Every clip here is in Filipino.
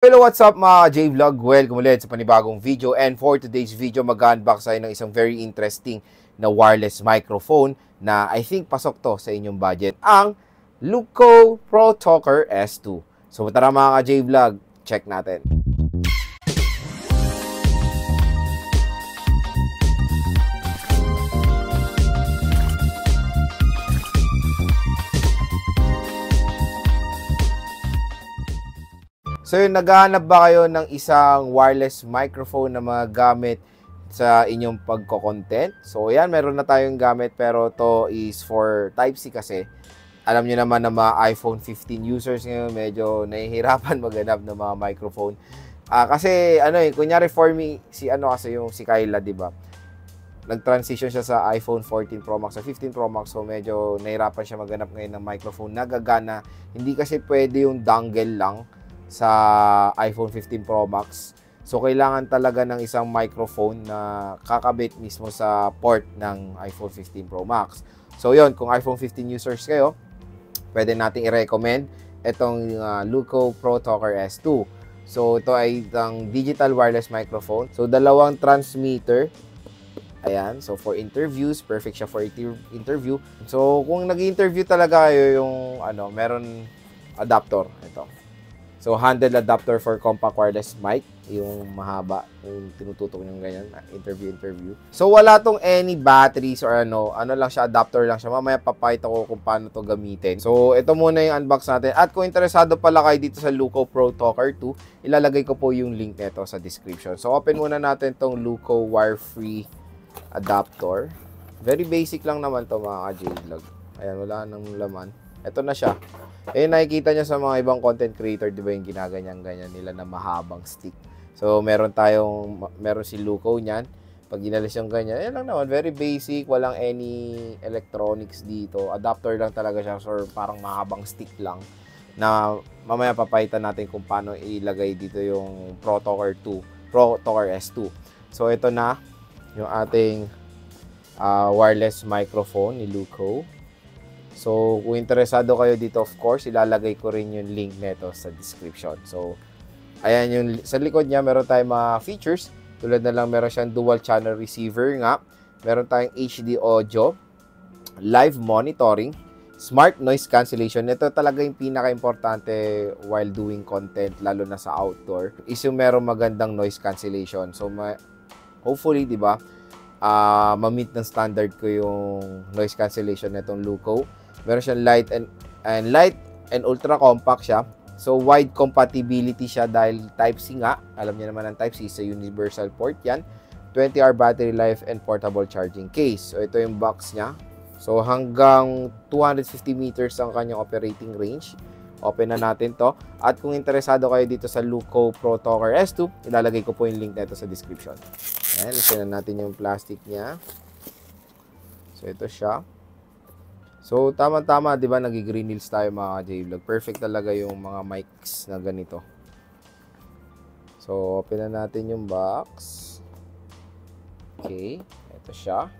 Hello, what's up mga J-Vlog? Welcome ulit sa panibagong video, and for today's video mag-unbox tayo ng isang very interesting na wireless microphone na I think pasok to sa inyong budget, ang Luco Pro Talker S2. So tara mga J-Vlog, check natin. So yun, naghahanap ba kayo ng isang wireless microphone na magagamit sa inyong pagko-content? So yan, meron na tayong gamit, pero to is for Type-C kasi. Alam nyo naman na mga iPhone 15 users ngayon, medyo nahihirapan maghanap ng mga microphone. Kasi kunyari for me, si Kyla, di ba? Nag-transition siya sa iPhone 14 Pro Max sa 15 Pro Max, so medyo nahihirapan siya maghanap ngayon ng microphone na gagana. Hindi kasi pwede yung dongle lang sa iPhone 15 Pro Max. So, kailangan talaga ng isang microphone na kakabit mismo sa port ng iPhone 15 Pro Max. So, yun, kung iPhone 15 users kayo, pwede nating i-recommend itong Luco Pro Talker S2. So, ito ay isang digital wireless microphone. So, dalawang transmitter. Ayan. So, for interviews, perfect siya for interview. So, kung nag-interview talaga kayo, yung meron adapter. Ito. So, handle adapter for compact wireless mic, yung mahaba, yung tinututok yung ganyan, interview. So, wala tong any batteries or ano lang siya, adapter lang siya. Mamaya papakita ko kung paano to gamitin. So, ito muna yung unbox natin. At kung interesado pala kayo dito sa Luco Pro Talker 2, ilalagay ko po yung link nito sa description. So, open muna natin tong Luco wire-free adapter. Very basic lang naman to mga J-Vlog. Ayan, wala nang laman. Ito na siya. Nakikita nyo sa mga ibang content creator, di ba yung ginaganyan-ganyan nila na mahabang stick. So, meron si Luco niyan. Pag ginalis yung ganyan, yan lang naman. Very basic, walang any electronics dito. Adapter lang talaga siya, so parang mahabang stick lang. Na mamaya papaitan natin kung paano ilagay dito yung Pro Talker S2. So, ito na yung ating wireless microphone ni Luco. So, kung interesado kayo dito, of course, ilalagay ko rin yung link nito sa description. So, ayan yung sa likod niya, meron tayong mga features. Tulad na lang, meron siyang dual channel receiver nga. Meron tayong HD audio, live monitoring, smart noise cancellation. Ito talaga yung pinaka-importante while doing content, lalo na sa outdoor, is yung meron magandang noise cancellation. So, hopefully, di ba, ma-meet ng standard ko yung noise cancellation nitong Luco. Meron siyang light and ultra compact siya. So, wide compatibility siya dahil Type-C nga. Alam niyo naman ang Type-C sa universal port yan. 20-hour battery life and portable charging case. So, ito yung box niya. So, hanggang 250 meters ang kanyang operating range. Open na natin to. At kung interesado kayo dito sa Luco Pro Talker S2, ilalagay ko po yung link nito sa description. Ayan, listen na natin yung plastic niya. So, ito siya. So, tama-tama, di ba, nag-green hills tayo mga J-Vlog. Perfect talaga yung mga mics na ganito. So, open na natin yung box. Okay, ito siya.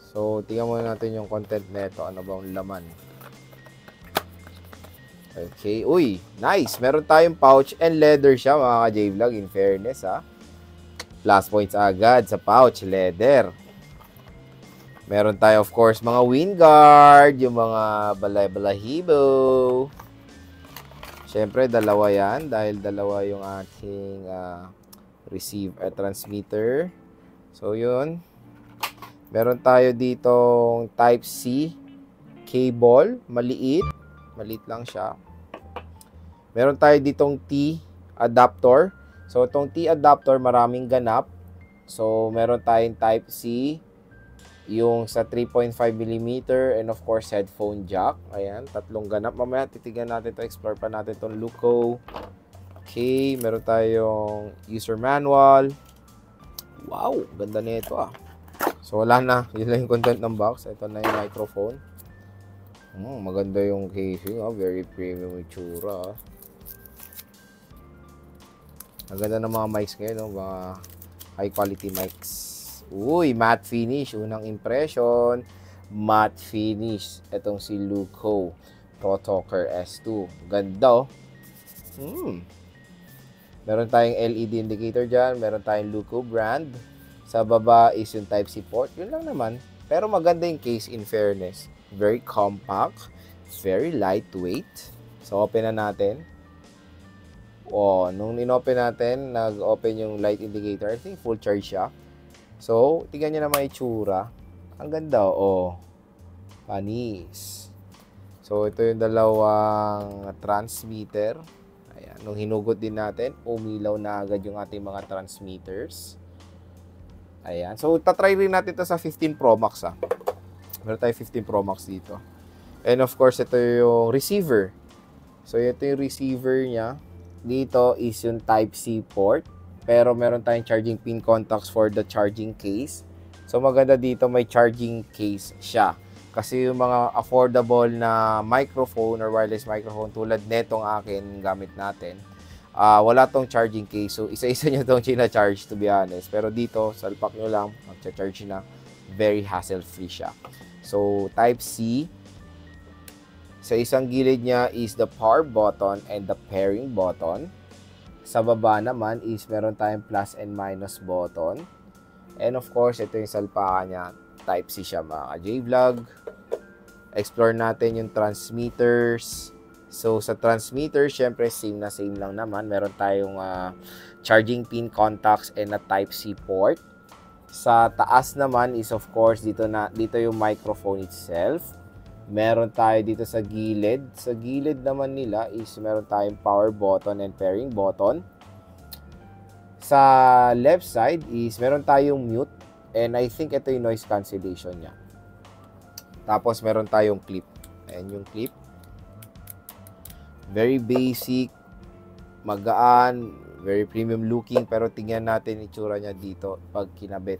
So, tingnan muna natin yung content nito. Ano ba ang laman? Okay, uy, nice. Meron tayong pouch and leather siya mga J-Vlog, in fairness ha. Plus points agad sa pouch, leather. Meron tayo, of course, mga wind guard, yung mga balay-balahibo. Siyempre, dalawa yan dahil dalawa yung ating transmitter. So, yun. Meron tayo ditong Type-C cable, maliit. Maliit lang siya. Meron tayo ditong T adapter. So, itong T adapter, maraming ganap. So, meron tayong Type-C, yung sa 3.5mm, and of course, headphone jack. Ayan, tatlong ganap. Mamaya, titignan natin to, explore pa natin itong Luco. Okay, meron tayong user manual. Wow, ganda nito ah. So, wala na. Yun lang yung content ng box. Ito na yung microphone. Maganda yung casing. Very premium itsura. Ang ganda ng mga mics ngayon. Mga high quality mics. Uy, matte finish. Unang impression, matte finish. Itong si Luco. Pro Talker S2. Ganda, oh. Meron tayong LED indicator dyan. Meron tayong Luco brand. Sa baba is yung Type-C port. Yun lang naman. Pero maganda yung case in fairness. Very compact. Very lightweight. So, open na natin. Oh, nung in-open natin, nag-open yung light indicator. I think full charge siya. So, tingnan nyo naman yung itsura. Ang ganda, oh. Panis. So, ito yung dalawang transmitter. Ayan. Nung hinugot din natin, umilaw na agad yung ating mga transmitters. Ayan. So, tatry rin natin ito sa 15 Pro Max, ha. Meron tayo 15 Pro Max dito. And of course, ito yung receiver. So, ito yung receiver niya. Dito is yung Type-C port. Pero meron tayong charging pin contacts for the charging case. So, maganda dito may charging case siya. Kasi yung mga affordable na microphone or wireless microphone tulad netong akin gamit natin, wala tong charging case. So, isa-isa nyo tong china-charge to be honest. Pero dito, salpak nyo lang, mag-charge na. Very hassle-free siya. So, Type-C. Sa isang gilid niya is the power button and the pairing button. Sa baba naman is meron tayong plus and minus button. And of course, ito yung salpakan niya. Type-C siya mga ka-J-Vlog. Explore natin yung transmitters. So, sa transmitters, syempre same na same lang naman. Meron tayong charging pin contacts and a Type-C port. Sa taas naman is of course dito yung microphone itself. Meron tayo dito sa gilid. Sa gilid naman nila is meron tayong power button and pairing button. Sa left side is meron tayong mute. And I think ito yung noise cancellation niya. Tapos meron tayong clip. Ayan yung clip. Very basic. Magaan. Very premium looking. Pero tingnan natin itsura niya dito pag kinabit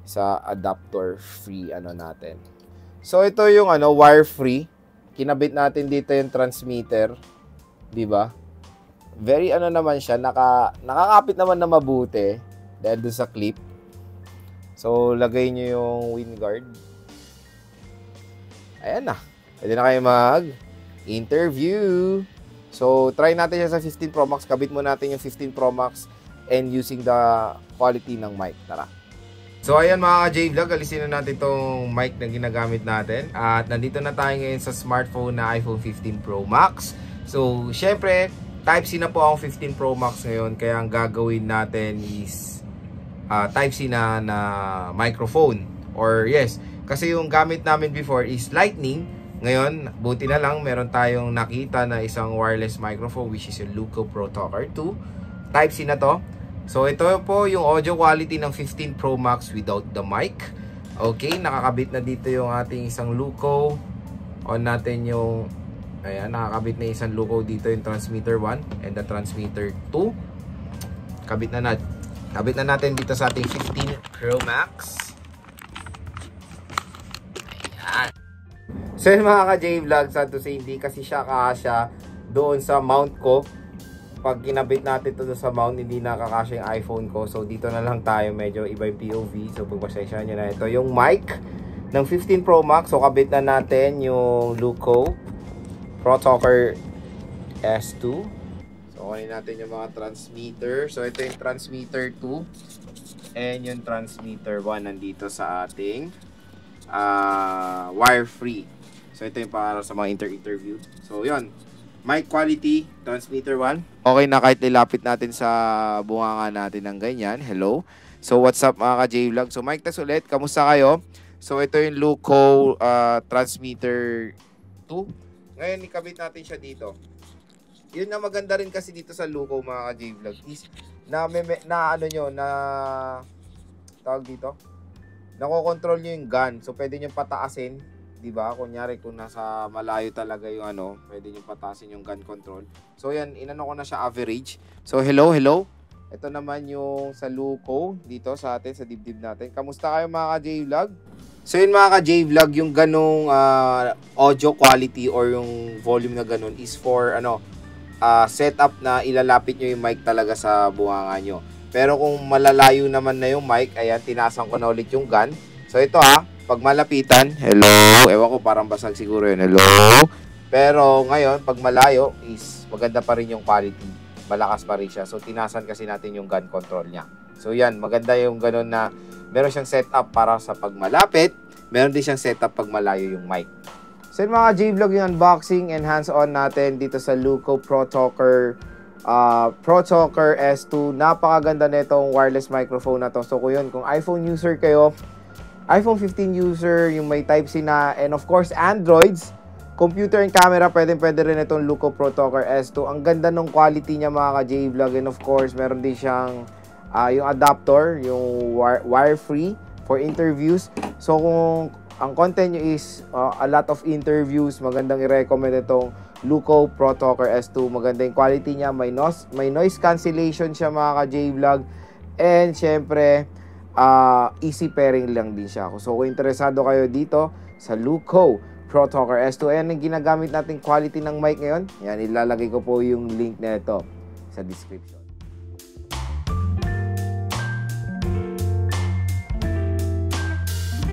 sa adapter free natin. So, ito yung wire free. Kinabit natin dito yung transmitter. Diba? Very naman siya. Nakakapit naman na mabuti. Dahil doon sa clip. So, lagay nyo yung wind guard. Ayan na. Pwede na kayo mag-interview. So, try natin siya sa 15 Pro Max. Kabit mo natin yung 15 Pro Max and using the quality ng mic. Tara. So, ayan mga ka-J-Vlog, alisin na natin itong mic na ginagamit natin. At nandito na tayo ngayon sa smartphone na iPhone 15 Pro Max. So, syempre, Type-C na po ang 15 Pro Max ngayon. Kaya ang gagawin natin is Type-C na microphone. Or yes, kasi yung gamit namin before is Lightning. Ngayon, buti na lang, meron tayong nakita na isang wireless microphone which is yung Luco Pro Talker 2. Type-C na to. So, ito po yung audio quality ng 15 Pro Max without the mic. Okay, nakakabit na dito yung ating isang Luco. On natin yung, ayan, nakakabit na isang Luco dito yung transmitter 1 and the transmitter 2. Kabit na natin dito sa ating 15 Pro Max. Ayan. So, yun mga ka-J-Vlog, sad to say, hindi kasi siya kasya doon sa mount ko. Pag kinabit natin ito sa mount, hindi nakakasya yung iPhone ko. So, dito na lang tayo. Medyo iba yung POV. So, pagpasensya nyo na ito. Yung mic ng 15 Pro Max. So, kabit na natin yung Luco Pro Talker S2. So, kunin natin yung mga transmitter. So, ito yung transmitter 2. And yung transmitter 1 nandito sa ating wire free. So, ito yung para sa mga interview. So, yun. Mic quality, transmitter 1. Okay na kahit nilapit natin sa bunganga natin ng ganyan. Hello. So, what's up mga ka-J-Vlog? So, mic test ulit. Kamusta kayo? So, ito yung Luco transmitter 2. Ngayon, ikabit natin siya dito. Yun na maganda rin kasi dito sa Luco mga ka-J-Vlog is tawag dito? Nako-control nyo yung gun. So, pwede nyo pataasin. Diba? Kunyari kung nasa malayo talaga yung pwede nyo pataasin yung gun control. So yan, inano ko na siya average. So hello. Ito naman yung sa Luco dito sa atin, sa dibdib natin. Kamusta kayo mga ka-J-Vlog? So yun mga ka-J-Vlog, yung ganong audio quality or yung volume na ganon is for setup na ilalapit nyo yung mic talaga sa bunganga nyo. Pero kung malalayo naman na yung mic, ayan, tinasan ko na ulit yung gun. So ito pag malapitan, hello, ewan ko parang basag siguro yun, hello, Pero ngayon, pag malayo is maganda pa rin yung quality. Malakas pa rin siya. So, tinasan kasi natin yung gun control niya. So, yan. Maganda yung ganun na meron siyang setup para sa pag malapit. Meron din siyang setup pag malayo yung mic. So, yung mga J-Vlog yung unboxing and hands-on natin dito sa Luco Pro Talker S2. Napakaganda na itong wireless microphone na to. So, kung iPhone user kayo, iPhone 15 user, yung may Type-C na, and of course, Androids, computer and camera, pwede rin itong Luco Pro Talker S2. Ang ganda ng quality niya mga ka-J-Vlog. And of course, meron din siyang yung adapter, yung wire-free for interviews. So, kung ang content nyo is a lot of interviews, magandang i-recommend itong Luco Pro Talker S2. Maganda yung quality niya. May noise cancellation siya mga ka-J-Vlog. And syempre, easy pairing lang din siya. So, kung interesado kayo dito sa Luco Pro Talker S2, ayan ang ginagamit nating quality ng mic ngayon. Yan, ilalagay ko po yung link na ito sa description.